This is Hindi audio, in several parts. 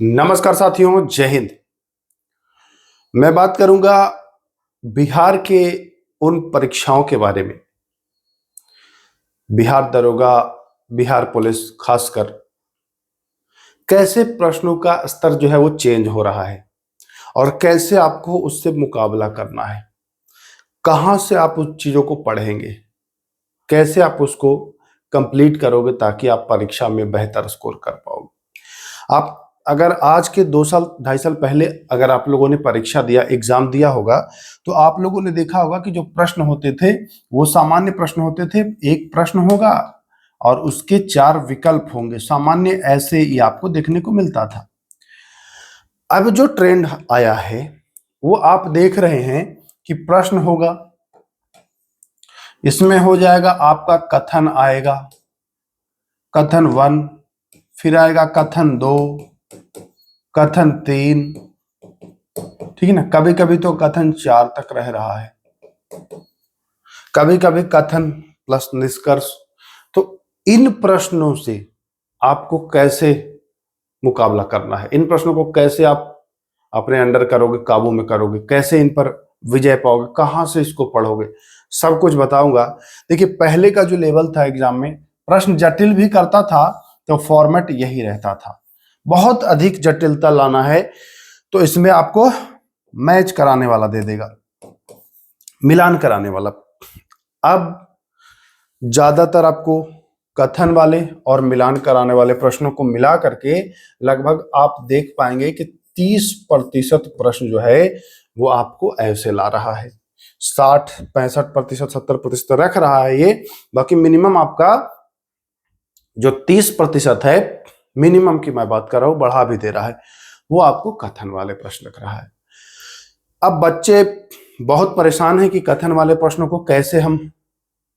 नमस्कार साथियों, जय हिंद। मैं बात करूंगा बिहार के उन परीक्षाओं के बारे में। बिहार दरोगा, बिहार पुलिस खासकर कैसे प्रश्नों का स्तर जो है वो चेंज हो रहा है और कैसे आपको उससे मुकाबला करना है। कहां से आप उस चीजों को पढ़ेंगे, कैसे आप उसको कंप्लीट करोगे ताकि आप परीक्षा में बेहतर स्कोर कर पाओगे। आप अगर आज के 2 साल 2.5 साल पहले अगर आप लोगों ने परीक्षा दिया, एग्जाम दिया होगा, तो आप लोगों ने देखा होगा कि जो प्रश्न होते थे वो सामान्य प्रश्न होते थे। एक प्रश्न होगा और उसके 4 विकल्प होंगे, सामान्य ऐसे ही आपको देखने को मिलता था। अब जो ट्रेंड आया है वो आप देख रहे हैं कि प्रश्न होगा, इसमें हो जाएगा आपका कथन आएगा, कथन 1, फिर आएगा कथन 2, कथन 3, ठीक है ना। कभी कभी तो कथन 4 तक रह रहा है, कभी कभी कथन प्लस निष्कर्ष। तो इन प्रश्नों से आपको कैसे मुकाबला करना है, इन प्रश्नों को कैसे आप अपने अंडर करोगे, काबू में करोगे, कैसे इन पर विजय पाओगे, कहां से इसको पढ़ोगे, सब कुछ बताऊंगा। देखिए, पहले का जो लेवल था एग्जाम में, प्रश्न जटिल भी करता था तो फॉर्मेट यही रहता था। बहुत अधिक जटिलता लाना है तो इसमें आपको मैच कराने वाला दे देगा, मिलान कराने वाला। अब ज्यादातर आपको कथन वाले और मिलान कराने वाले प्रश्नों को मिला करके लगभग आप देख पाएंगे कि 30% प्रश्न जो है वो आपको ऐसे ला रहा है। 60-65%, 70% रख रहा है ये। बाकी मिनिमम आपका जो 30% है, मिनिमम की मैं बात कर रहा हूं, बढ़ा भी दे रहा है, वो आपको कथन वाले प्रश्न रख रहा है। अब बच्चे बहुत परेशान हैं कि कथन वाले प्रश्नों को कैसे हम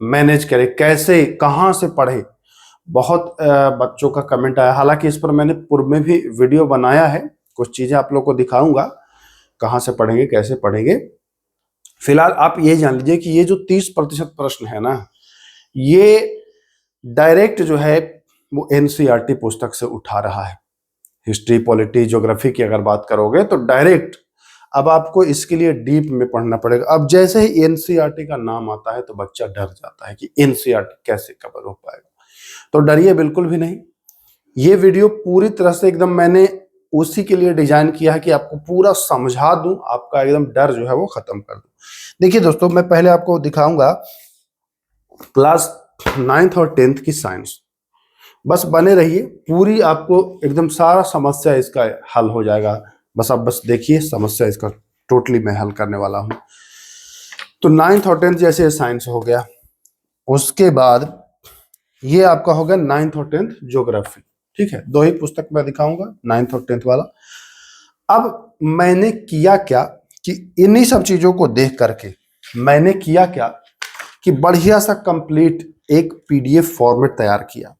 मैनेज करें, कैसे कहां से पढ़े। बहुत बच्चों का कमेंट आया, हालांकि इस पर मैंने पूर्व में भी वीडियो बनाया है, कुछ चीजें आप लोग को दिखाऊंगा कहां से पढ़ेंगे, कैसे पढ़ेंगे। फिलहाल आप ये जान लीजिए कि ये जो 30% प्रश्न है ना, ये डायरेक्ट जो है वो एनसीईआरटी पुस्तक से उठा रहा है। हिस्ट्री, पॉलिटी, ज्योग्राफी की अगर बात करोगे तो डायरेक्ट। अब आपको इसके लिए डीप में पढ़ना पड़ेगा। अब जैसे ही एनसीईआरटी का नाम आता है तो बच्चा डर जाता है कि एनसीईआरटी कैसे कवर हो पाएगा। तो डरिए बिल्कुल भी नहीं। ये वीडियो पूरी तरह से एकदम मैंने उसी के लिए डिजाइन किया है कि आपको पूरा समझा दूं, आपका एकदम डर जो है वो खत्म कर दूं। देखिए दोस्तों, मैं पहले आपको दिखाऊंगा क्लास 9th और 10th की साइंस। बस बने रहिए, पूरी आपको एकदम सारा समस्या इसका हल हो जाएगा। बस आप बस देखिए, समस्या इसका टोटली मैं हल करने वाला हूं। तो 9th और 10th जैसे साइंस हो गया, उसके बाद ये आपका हो गया 9th और 10th ज्योग्राफी। ठीक है, 2 ही पुस्तक मैं दिखाऊंगा, 9th और 10th वाला। अब मैंने किया क्या कि इन्हीं सब चीजों को देख करके मैंने किया क्या कि बढ़िया सा कंप्लीट एक पीडीएफ फॉर्मेट तैयार किया।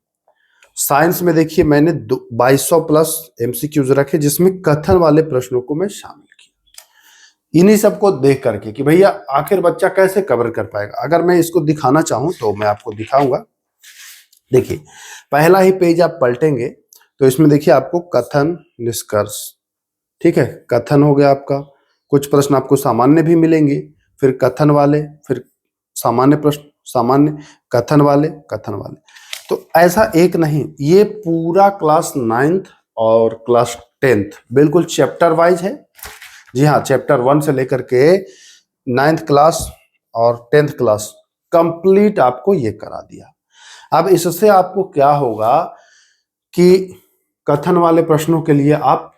साइंस में देखिए मैंने 2200 प्लस एमसीक्यूज रखे, जिसमें कथन वाले प्रश्नों को मैं शामिल किया। इन्हीं सबको देख करके कि भैया आखिर बच्चा कैसे कवर कर पाएगा। अगर मैं इसको दिखाना चाहूं तो मैं आपको दिखाऊंगा। देखिए, पहला ही पेज आप पलटेंगे तो इसमें देखिए आपको कथन, निष्कर्ष, ठीक है, कथन हो गया आपका। कुछ प्रश्न आपको सामान्य भी मिलेंगे, फिर कथन वाले, फिर सामान्य प्रश्न, सामान्य, कथन वाले, कथन वाले। तो ऐसा एक नहीं, ये पूरा क्लास 9th और क्लास 10th बिल्कुल चैप्टर वाइज है। जी हाँ, चैप्टर 1 से लेकर के 9th क्लास और 10th क्लास कंप्लीट आपको ये करा दिया। अब इससे आपको क्या होगा कि कथन वाले प्रश्नों के लिए आप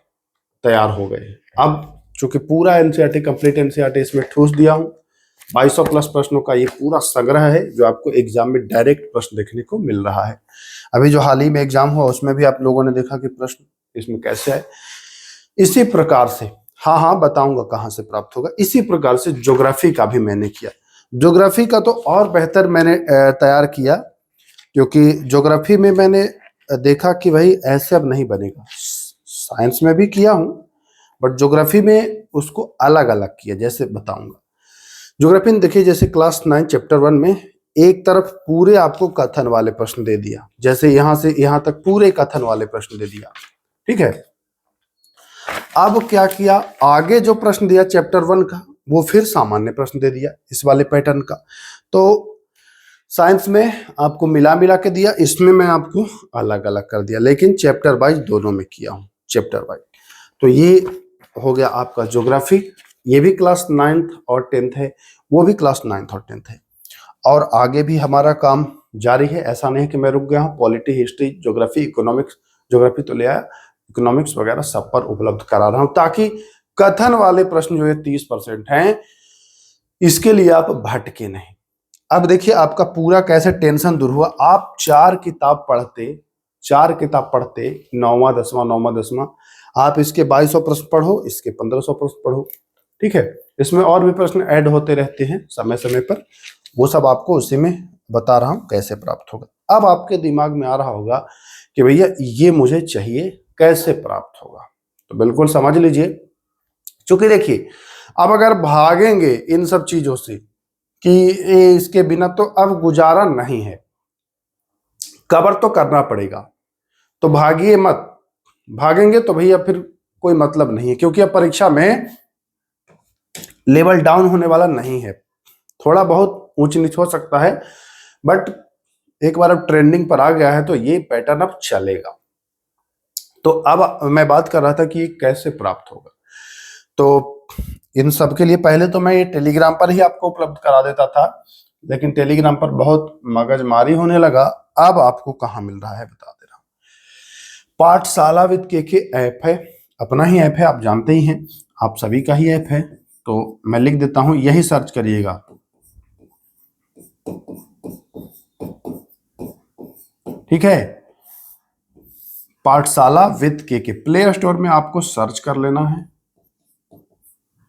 तैयार हो गए। अब चूंकि पूरा एनसीईआरटी, कंप्लीट एनसीईआरटी इसमें ठूस दिया हूं, 2200 प्लस प्रश्नों का ये पूरा संग्रह है जो आपको एग्जाम में डायरेक्ट प्रश्न देखने को मिल रहा है। अभी जो हाल ही में एग्जाम हुआ उसमें भी आप लोगों ने देखा कि प्रश्न इसमें कैसे है। इसी प्रकार से, हाँ बताऊंगा कहां से प्राप्त होगा। इसी प्रकार से ज्योग्राफी का भी मैंने किया। ज्योग्राफी का तो और बेहतर मैंने तैयार किया, क्योंकि ज्योग्राफी में मैंने देखा कि भाई ऐसे अब नहीं बनेगा। साइंस में भी किया हूं बट ज्योग्राफी में उसको अलग अलग किया, जैसे बताऊंगा। ज्योग्राफी में देखिए, जैसे क्लास 9 चैप्टर 1 में एक तरफ पूरे आपको कथन वाले प्रश्न दे दिया, जैसे यहां से यहां तक पूरे कथन वाले प्रश्न दे दिया, ठीक है। अब क्या किया, आगे जो प्रश्न दिया चैप्टर 1 का वो फिर सामान्य प्रश्न दे दिया इस वाले पैटर्न का। तो साइंस में आपको मिला मिला के दिया, इसमें मैं आपको अलग अलग कर दिया, लेकिन चैप्टर वाइज दोनों में किया हूं, चैप्टर वाइज। तो ये हो गया आपका ज्योग्राफी, ये भी क्लास 9th और 10th है, वो भी क्लास 9th और 10th है। और आगे भी हमारा काम जारी है, ऐसा नहीं कि मैं रुक गया हूँ। Polity, history, geography, economics, geography तो ले आया, इकोनॉमिक्स वगैरह सब पर उपलब्ध करा रहा हूं, ताकि कथन वाले प्रश्न जो है 30% हैं, इसके लिए आप भटके नहीं। अब देखिए आपका पूरा कैसे टेंशन दूर हुआ। आप 4 किताब पढ़ते 9वां 10वां, आप इसके 2200 प्रश्न पढ़ो, इसके 1500 प्रश्न पढ़ो, ठीक है। इसमें और भी प्रश्न ऐड होते रहते हैं समय समय पर, वो सब आपको उसी में बता रहा हूं कैसे प्राप्त होगा। अब आपके दिमाग में आ रहा होगा कि भैया ये मुझे चाहिए, कैसे प्राप्त होगा? तो बिल्कुल समझ लीजिए, क्योंकि देखिए अब अगर भागेंगे इन सब चीजों से कि इसके बिना तो अब गुजारा नहीं है, कवर तो करना पड़ेगा, तो भागिए मत। भागेंगे तो भैया फिर कोई मतलब नहीं है, क्योंकि अब परीक्षा में लेवल डाउन होने वाला नहीं है। थोड़ा बहुत ऊंच नीच हो सकता है, बट एक बार अब ट्रेंडिंग पर आ गया है तो ये पैटर्न अब चलेगा। तो अब मैं बात कर रहा था कि कैसे प्राप्त होगा। तो इन सब के लिए पहले तो मैं ये टेलीग्राम पर ही आपको उपलब्ध करा देता था, लेकिन टेलीग्राम पर बहुत मगजमारी होने लगा। अब आपको कहाँ मिल रहा है बता दे रहा हूं। पाठशाला विद के ऐप है, अपना ही ऐप है, आप जानते ही हैं, आप सभी का ही ऐप है। तो मैं लिख देता हूं, यही सर्च करिएगा, ठीक है, पाठशाला विद के। प्ले स्टोर में आपको सर्च कर लेना है,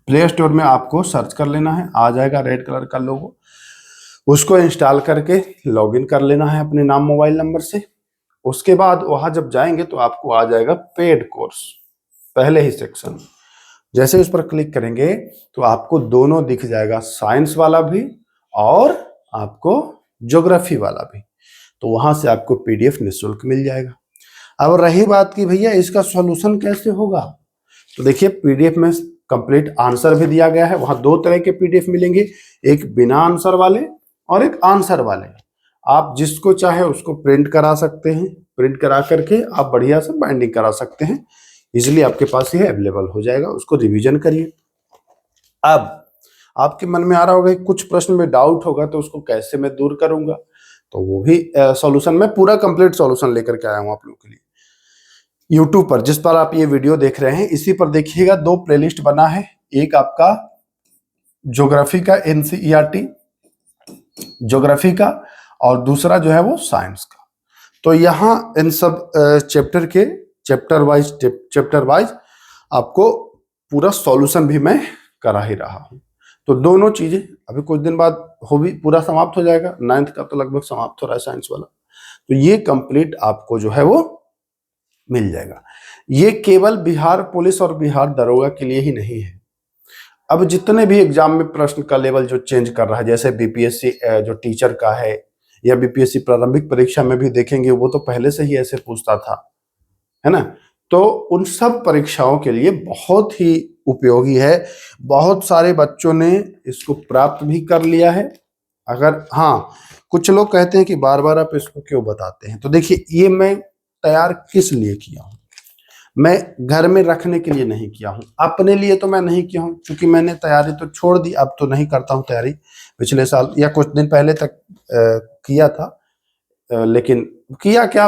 प्ले स्टोर में आपको सर्च कर लेना है, आ जाएगा रेड कलर का लोगो, उसको इंस्टॉल करके लॉगिन कर लेना है अपने नाम मोबाइल नंबर से। उसके बाद वहां जब जाएंगे तो आपको आ जाएगा पेड कोर्स, पहले ही सेक्शन। जैसे उस पर क्लिक करेंगे तो आपको दोनों दिख जाएगा, साइंस वाला भी और आपको ज्योग्राफी वाला भी। तो वहां से आपको पीडीएफ निःशुल्क मिल जाएगा। अब रही बात कि भैया इसका सॉल्यूशन कैसे होगा, तो देखिए पीडीएफ में कंप्लीट आंसर भी दिया गया है। वहां 2 तरह के पीडीएफ मिलेंगे, एक बिना आंसर वाले और एक आंसर वाले। आप जिसको चाहे उसको प्रिंट करा सकते हैं, प्रिंट करा करके आप बढ़िया से बाइंडिंग करा सकते हैं, इजिली आपके पास ये अवेलेबल हो जाएगा। उसको रिवीजन करिए। अब आपके मन में आ रहा होगा कि कुछ प्रश्न में डाउट होगा तो उसको कैसे मैं दूर करूंगा, तो वो भी सॉल्यूशन में पूरा कंप्लीट सॉल्यूशन लेकर के आया हूं आप लोगों के लिए। यूट्यूब पर जिस पर आप ये वीडियो देख रहे हैं, इसी पर देखिएगा 2 प्लेलिस्ट बना है, एक आपका ज्योग्राफी का एनसीईआरटी ज्योग्राफी का, और दूसरा जो है वो साइंस का। तो यहाँ इन सब चैप्टर के चैप्टर वाइज आपको पूरा सॉल्यूशन भी मैं करा ही रहा हूँ। तो दोनों चीजें अभी कुछ दिन बाद हो भी पूरा समाप्त हो जाएगा, 9th का तो लगभग समाप्त हो रहा है साइंस वाला। तो ये कंप्लीट आपको जो है वो मिल जाएगा। ये केवल बिहार पुलिस और बिहार दरोगा के लिए ही नहीं है। अब जितने भी एग्जाम में प्रश्न का लेवल जो चेंज कर रहा है, जैसे बीपीएससी जो टीचर का है, या बीपीएससी प्रारंभिक परीक्षा में भी देखेंगे, वो तो पहले से ही ऐसे पूछता था, है ना। तो उन सब परीक्षाओं के लिए बहुत ही उपयोगी है। बहुत सारे बच्चों ने इसको प्राप्त भी कर लिया है। अगर हाँ, कुछ लोग कहते हैं कि बार बार आप इसको क्यों बताते हैं, तो देखिए ये मैं तैयार किस लिए किया हूं, मैं घर में रखने के लिए नहीं किया हूं, अपने लिए तो मैं नहीं किया हूं, क्योंकि मैंने तैयारी तो छोड़ दी, अब तो नहीं करता हूं तैयारी। पिछले साल या कुछ दिन पहले तक किया था, लेकिन किया क्या,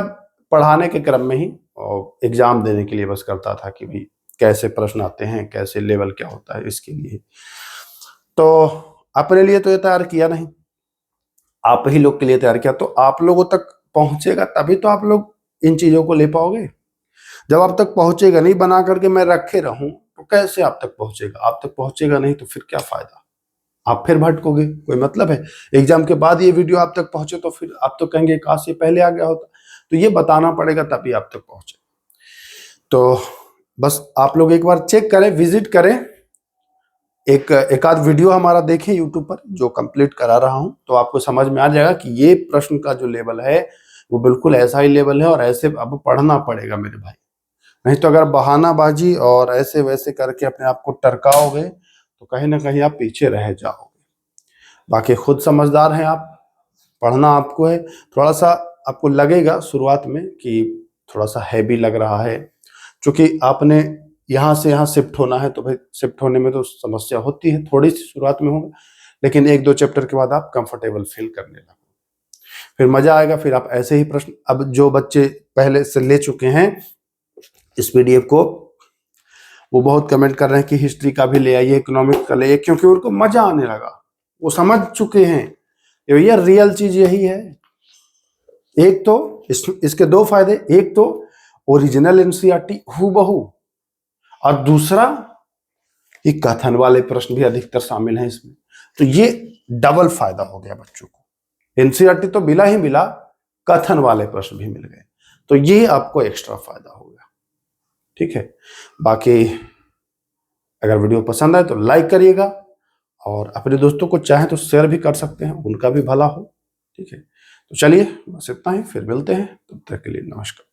पढ़ाने के क्रम में ही और एग्जाम देने के लिए बस करता था कि भाई कैसे प्रश्न आते हैं, कैसे लेवल क्या होता है, इसके लिए। तो अपने लिए तो ये तैयार किया नहीं, आप ही लोग के लिए तैयार किया। तो आप लोगों तक पहुंचेगा तभी तो आप लोग इन चीजों को ले पाओगे। जब आप तक पहुंचेगा नहीं, बना करके मैं रखे रहूं, तो कैसे आप तक पहुंचेगा? आप तक पहुंचेगा नहीं तो फिर क्या फायदा, आप फिर भटकोगे, कोई मतलब है? एग्जाम के बाद ये वीडियो आप तक पहुंचे तो फिर आप तो कहेंगे काश ये पहले आ गया होता। तो ये बताना पड़ेगा तभी आप तक पहुंचे। तो बस आप लोग एक बार चेक करें, विजिट करें, एक आध वीडियो हमारा देखें यूट्यूब पर जो कंप्लीट करा रहा हूं, तो आपको समझ में आ जाएगा कि ये प्रश्न का जो लेवल है वो बिल्कुल ऐसा ही लेवल है, और ऐसे अब पढ़ना पड़ेगा मेरे भाई। नहीं तो अगर बहानाबाजी और ऐसे वैसे करके अपने आप को टरकाओगे तो कहीं ना कहीं आप पीछे रह जाओगे। बाकी खुद समझदार हैं आप, पढ़ना आपको है। थोड़ा सा आपको लगेगा शुरुआत में कि थोड़ा सा हैवी लग रहा है, क्योंकि आपने यहाँ से यहाँ शिफ्ट होना है, तो भाई शिफ्ट होने में तो समस्या होती है, थोड़ी सी शुरुआत में होगा, लेकिन 1-2 चैप्टर के बाद आप कंफर्टेबल फील करने लगो, फिर मजा आएगा। फिर आप ऐसे ही प्रश्न, अब जो बच्चे पहले से ले चुके हैं इस पीडीएफ को, वो बहुत कमेंट कर रहे हैं कि हिस्ट्री का भी ले आइए, इकोनॉमिक्स का ले आइए, क्योंकि उनको मजा आने लगा, वो समझ चुके हैं भैया रियल चीज यही है। एक तो इसके 2 फायदे, एक तो ओरिजिनल एनसीईआरटी हूबहू, और दूसरा ये कथन वाले प्रश्न भी अधिकतर शामिल हैं इसमें, तो ये डबल फायदा हो गया बच्चों को। एनसीईआरटी तो मिला ही मिला, कथन वाले प्रश्न भी मिल गए, तो ये आपको एक्स्ट्रा फायदा हो गया। ठीक है, बाकी अगर वीडियो पसंद आए तो लाइक करिएगा, और अपने दोस्तों को चाहे तो शेयर भी कर सकते हैं, उनका भी भला हो। ठीक है, तो चलिए बस इतना ही, फिर मिलते हैं, तब तक के लिए नमस्कार।